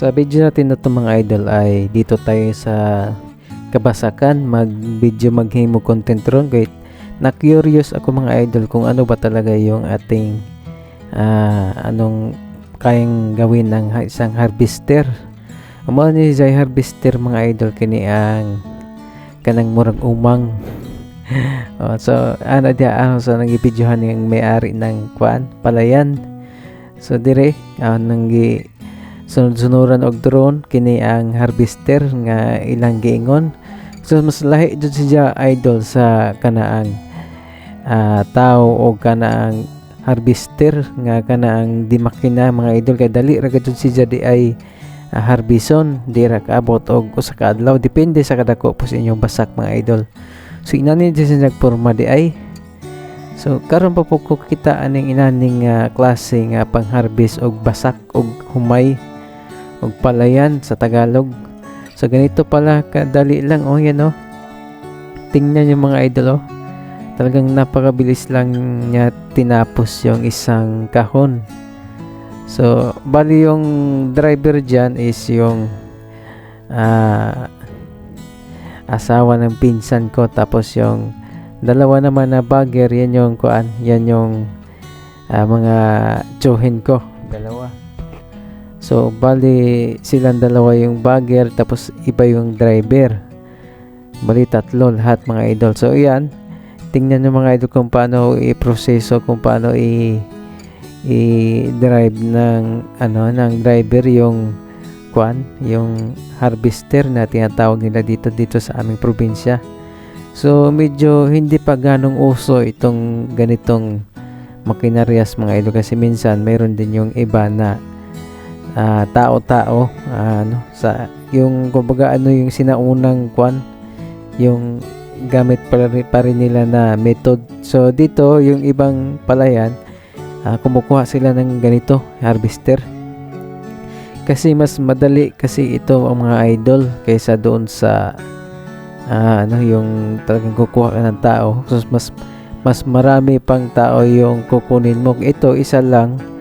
Sa video natin na ito mga idol ay dito tayo sa Kabasakan maghimo content ron. Wait, na-curious ako mga idol kung ano ba talaga yung ating anong kayang gawin ng isang harvester. Amo ni Jay harvester mga idol kini ang kanang murag umang. So ano dia sa nagibidyohan yung may-ari ng palayan. So dire nang sunod-sunuran og drone kini ang harvester nga ilang giingon. So mas lahi jud siya idol sa kanaang tao o kanaang harvester nga kanaang di makina mga idol kay dali ra gud siya di ay harbison di ra kaabot og usa ka adlaw depende sa kadako po sa inyong basak mga idol. So inani di siya nagporma di ay. So karon pa po ko kita aning inaning klase nga pang-harvest og basak og humay og palayan sa Tagalog. So ganito pala kadali lang yan tingnan yung mga idol talagang napakabilis lang niya tinapos yung isang kahon. So bali yung driver dyan is yung asawa ng pinsan ko, tapos yung dalawa naman na bagger yan yung mga tsuhin ko dalawa. So bali silang dalawa yung bagger tapos iba yung driver, bali tatlo lahat mga idol. So yan, tingnan nyo mga idol kung paano i-proseso, kung paano i-drive ng driver yung yung harvester na tinatawag nila dito sa aming probinsya. So medyo hindi pa ganong uso itong ganitong makinaryas mga idol, kasi minsan mayroon din yung iba na tao-tao sa yung kumbaga yung sinaunang yung gamit pa rin nila na method. So dito yung ibang palayan kumukuha sila ng ganito harvester kasi mas madali kasi ito ang mga idol kaysa doon sa yung talagang kukuha ka ng tao. So mas marami pang tao yung kukunin mo. Ito isa lang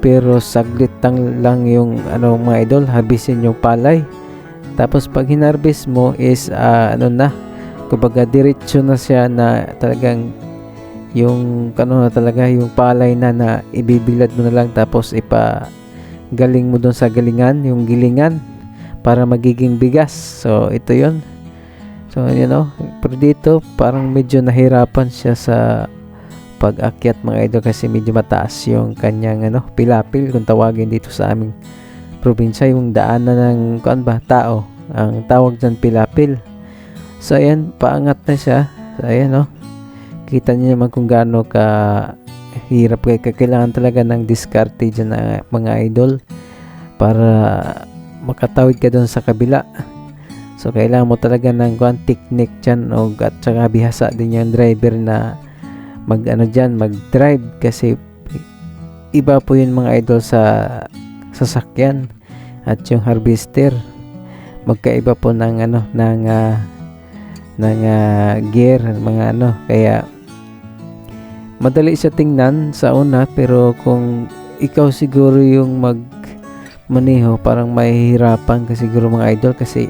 pero saglit lang yung mga idol, harvestin yung palay. Tapos pag hinarvest mo is kumbaga diretso na siya na talagang yung talaga yung palay na ibibilad mo na lang, tapos galing mo doon sa yung gilingan para magiging bigas. So ito yon. So pero dito parang medyo nahirapan siya sa pag-akyat mga idol kasi medyo mataas yung kanyang pilapil kung tawagin dito sa aming probinsya, yung daanan ng tao, ang tawag dyan pilapil. So ayan, paangat na siya. So ayan kita niyo naman kung gaano ka hirap, kailangan talaga ng diskarte dyan na mga idol para makatawid ka doon sa kabila. So kailangan mo talaga ng technique dyan at saka bihasa din yung driver na mag-drive kasi iba po yun mga idol sa sasakyan at yung harvester magkaiba po ng gear mga kaya madali siya tingnan sa una, pero kung ikaw siguro yung magmaneho parang mahihirapan ka siguro mga idol kasi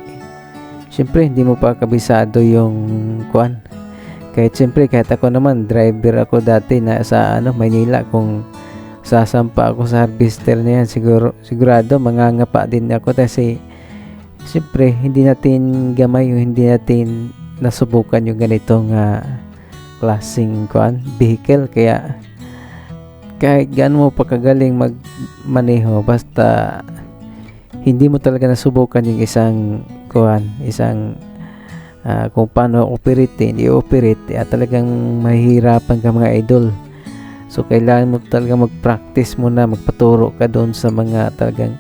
syempre hindi mo pa kabisado yung kahit siyempre kahit ako naman driver ako dati na sa Maynila, kung sasampa ako sa harvester na yan sigurado mangangapa din ako kasi siyempre hindi natin gamay yung hindi natin nasubukan yung ganitong klaseng vehicle. Kaya kahit gaano mo pa kagaling magmaneho, basta hindi mo talaga nasubukan yung isang kung paano i-operate talagang mahihirapan ka mga idol. So kailangan mo talaga mag-practice muna, magpaturo ka doon sa mga talagang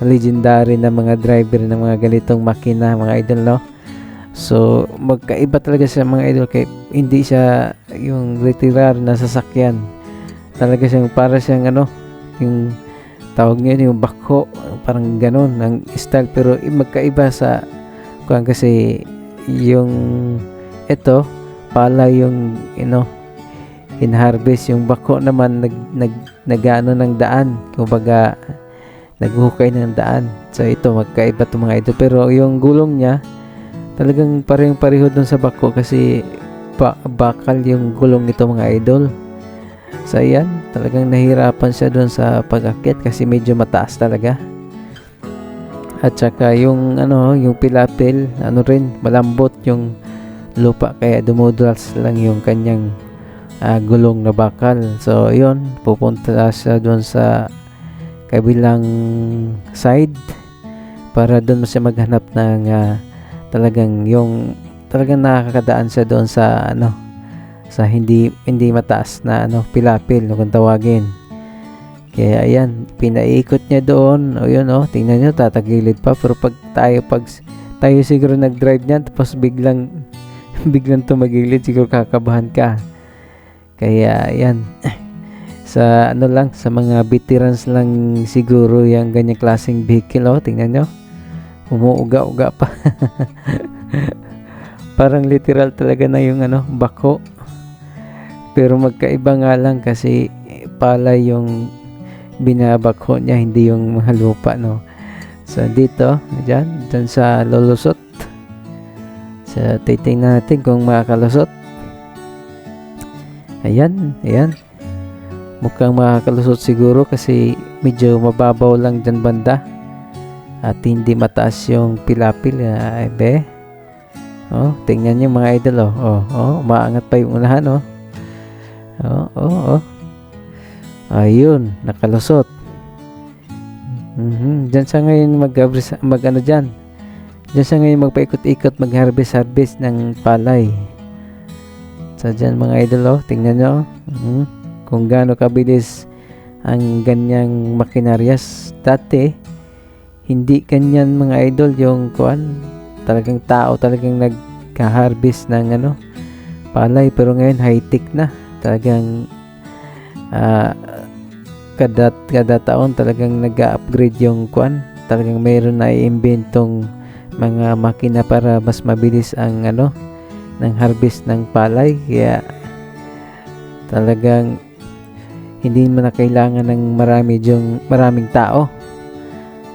legendary na mga driver ng mga ganitong makina mga idol So magkaiba talaga siya mga idol, kay hindi siya yung literal na sasakyan, talaga siyang para siyang yung tawag niya yung backhoe, parang ganon ang style, pero magkaiba sa kasi yung ito pala yung in-harvest, yung bako naman nagano ng daan, kumbaga naghuhukay ng daan. So ito magkaiba to mga idol, pero yung gulong niya talagang parehong-pareho dun sa bako kasi bakal yung gulong nito mga idol. So ayan, talagang nahirapan siya dun sa pag-akyat kasi medyo mataas talaga. At saka yung yung pilapil, rin malambot yung lupa kaya dumudulas lang yung kanyang gulong na bakal. So yun, pupunta siya doon sa kabilang side para doon siya maghanap ng talagang nakakadaan siya doon sa sa hindi mataas na pilapil kung tawagin. Kaya ayan, pinaikot niya doon. O yun tingnan nyo, tatagilid pa, pero pag tayo siguro nag-drive niyan tapos biglang tumagilid, siguro kakabahan ka. Kaya ayan, sa sa mga veterans lang siguro yung ganyang klaseng vehicle. Tingnan nyo, umuuga-uga pa. Parang literal talaga na yung bako, pero magkaiba nga lang kasi palay yung binabako niya, hindi yung mga lupa, So dito, dyan sa lulusot, sa titingnan natin kung makakalusot. Ayan, mukhang makakalusot siguro kasi medyo mababaw lang dyan banda at hindi mataas yung pilapil. Tingnan nyo mga idol. Umaangat pa yung unahan. Ayun, nakalusot. Diyan sa ngayon diyan sa ngayon magpaikot-ikot, mag-harvest ng palay. So dyan mga idol, tingnan nyo kung gaano kabilis ang ganyang makinaryas. Dati hindi ganyan mga idol, yung talagang tao talagang nag-harvest ng palay, pero ngayon high-tech na. Talagang kada taon talagang nag-upgrade yung talagang mayroon na iimbentong mga makina para mas mabilis ang ng harvest ng palay. Kaya talagang hindi mo na kailangan ng maraming tao.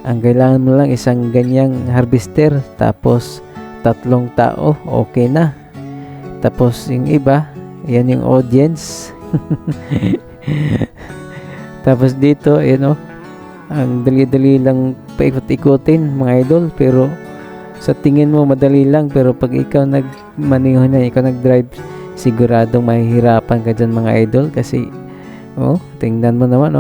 Ang kailangan mo lang isang ganyang harvester, tapos 3 tao, okay na. Tapos yung iba, yan yung audience. Tapos dito, ang dali-dali lang paikot-ikutin mga idol, pero sa tingin mo madali lang, pero pag ikaw nagmaneho na, ikaw nag-drive, siguradong mahihirapan ka dyan mga idol kasi tingnan mo naman